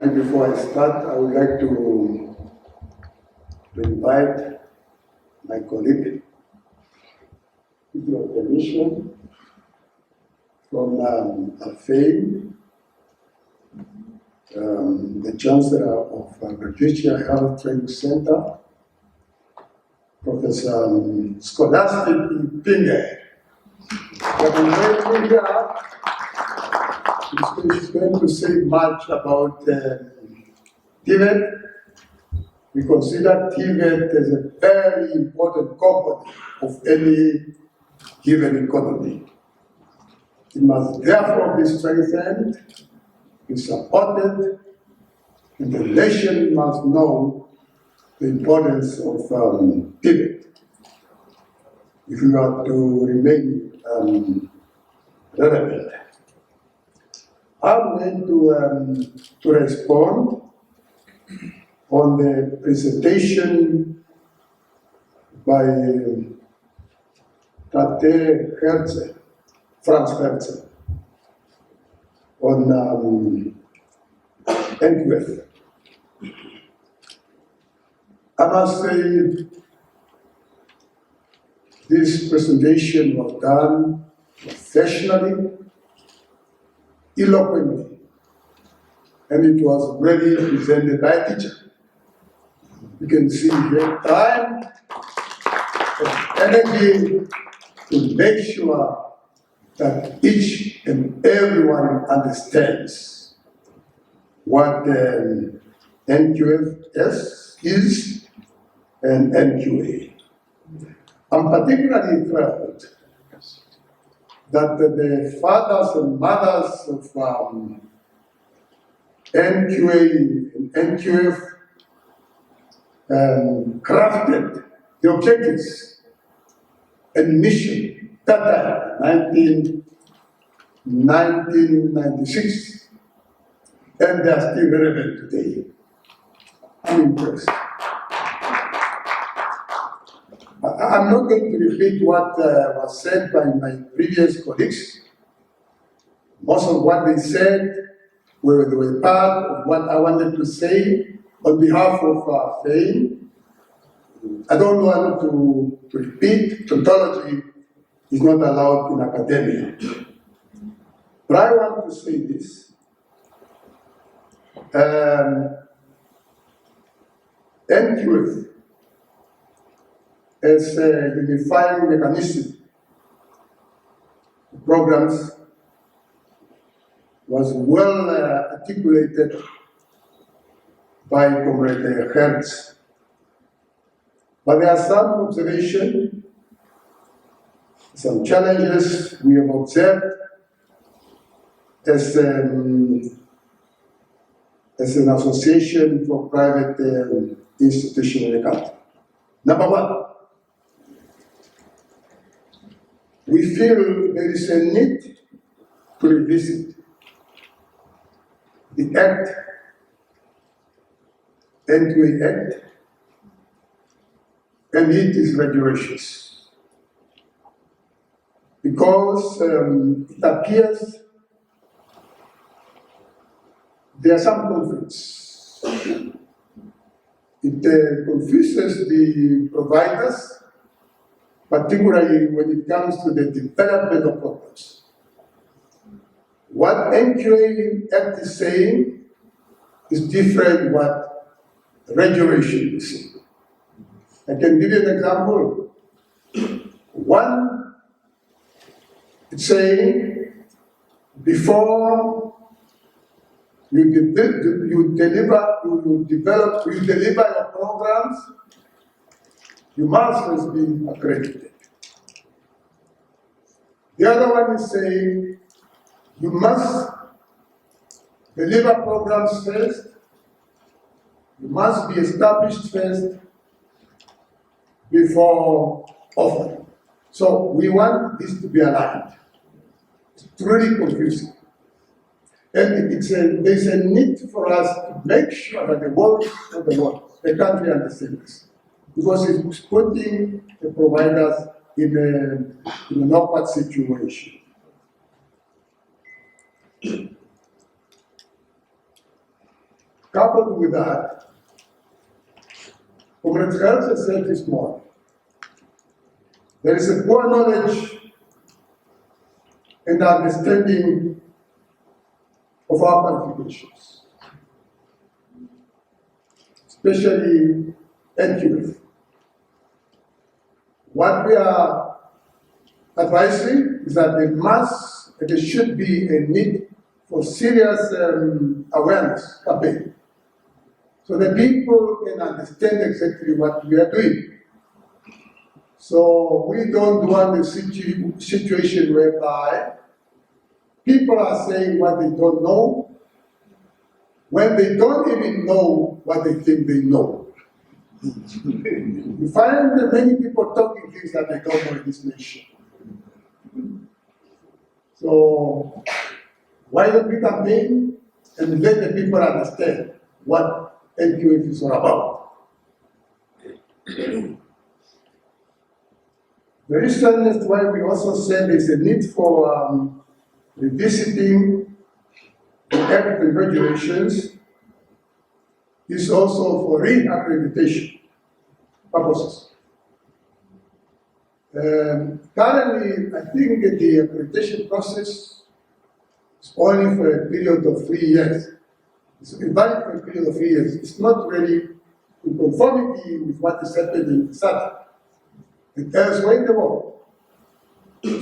And before I start, I would like to invite my colleague, with your permission, from AFAIN, the Chancellor of British Health Training Center, Professor Scholastic Pinge. He's going to say much about TVET. We consider TVET as a very important component of any given economy. It must therefore be strengthened, be supported, and the nation must know the importance of TVET if we are to remain relevant. I'm going to respond on the presentation by Tate Herze, Franz Herze, on NQF. I must say this presentation was done professionally, eloquently, and it was really presented by a teacher. You can see here time and energy to make sure that each and everyone understands what NQF is and NQA. I'm particularly thrilled that the fathers and mothers of NQA and NQF crafted the objectives and mission that 1996, and they are still relevant today. I'm impressed. I'm not going to repeat what was said by my previous colleagues. Most of what they said were part of what I wanted to say on behalf of FAIN. I don't want to repeat. Tautology is not allowed in academia. But I want to say this. NQF as a unifying mechanism programs was well articulated by Comrade Hertz. But there are some observations, some challenges we have observed as an association for private institutions in the country. Number one, we feel there is a need to revisit the Act, NQA Act, and its regulations. Because it appears there are some conflicts. It confuses the providers, particularly when it comes to the development of programs. What NQA Act is saying is different what regulation is saying. I can give you an example. One, it's saying before you deliver your programs, you must have been accredited. The other one is saying you must deliver programs first, you must be established first before offering. So we want this to be aligned. It's truly confusing. And there's a need for us to make sure that the country understands this. Because it's putting the providers in an awkward situation. Coupled with that, Comrade Health has said this morning, there is a poor knowledge and understanding of our qualifications, especially NQF. What we are advising is that there should be a need for serious awareness campaign, so that people can understand exactly what we are doing. So we don't want a situation whereby people are saying what they don't know, when they don't even know what they think they know. You find that many people talking things that they don't know in this nation. So why don't we campaign and let the people understand what NQF is all about? The reason is why we also said there's a need for revisiting the Act and regulations is also for re-accreditation purposes. Currently, I think the accreditation process is only for a period of 3 years. It's valid for a period of 3 years. It's not really in conformity with what is happening in South and elsewhere in the world.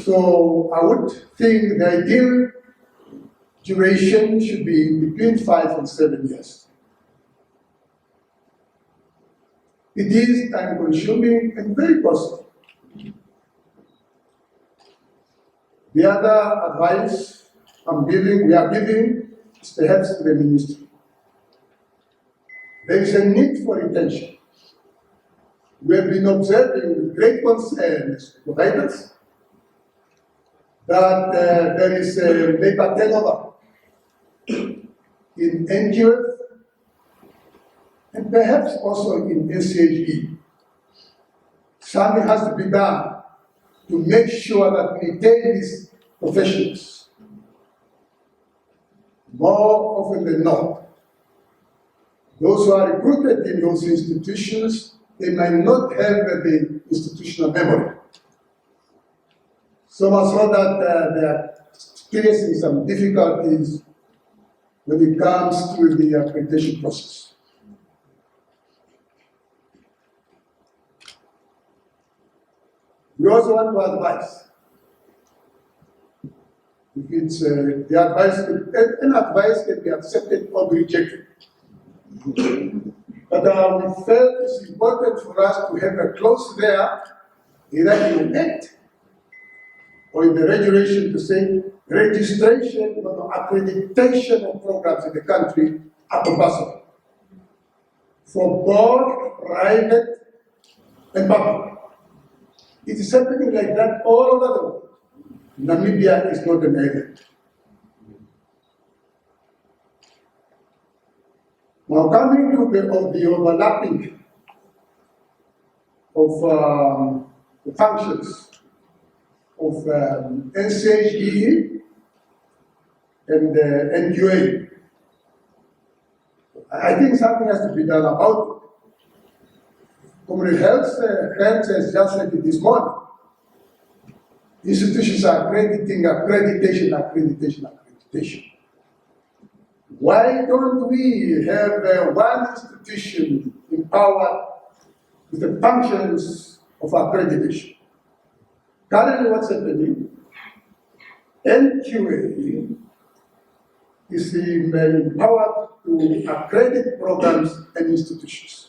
So I would think the ideal duration should be between 5 and 7 years. It is time-consuming and very costly. The other advice we are giving is perhaps to the ministry. There is a need for retention. We have been observing with great concern as providers that there is a labor turnover in NGOs and perhaps also in NCHE. Something has to be done to make sure that we retain these professionals. More often than not, those who are recruited in those institutions, they might not have the institutional memory. So much so that they are experiencing some difficulties when it comes to the accreditation process. We also want to advise. If it's the advice, an advice can be accepted or be rejected. But we felt it's important for us to have a clause there, either in the act or in the regulation, to say registration or accreditation of programs in the country are compulsory for both private and public. It is happening like that all over the world. Namibia is not an island. Now, coming to the overlapping of the functions of NCHE and NQA, I think something has to be done about it. Community Health has just said it this morning. Institutions are accrediting, accreditation. Why don't we have one institution empowered with the functions of accreditation? Currently, what's happening? NQA is empowered to accredit programs and institutions.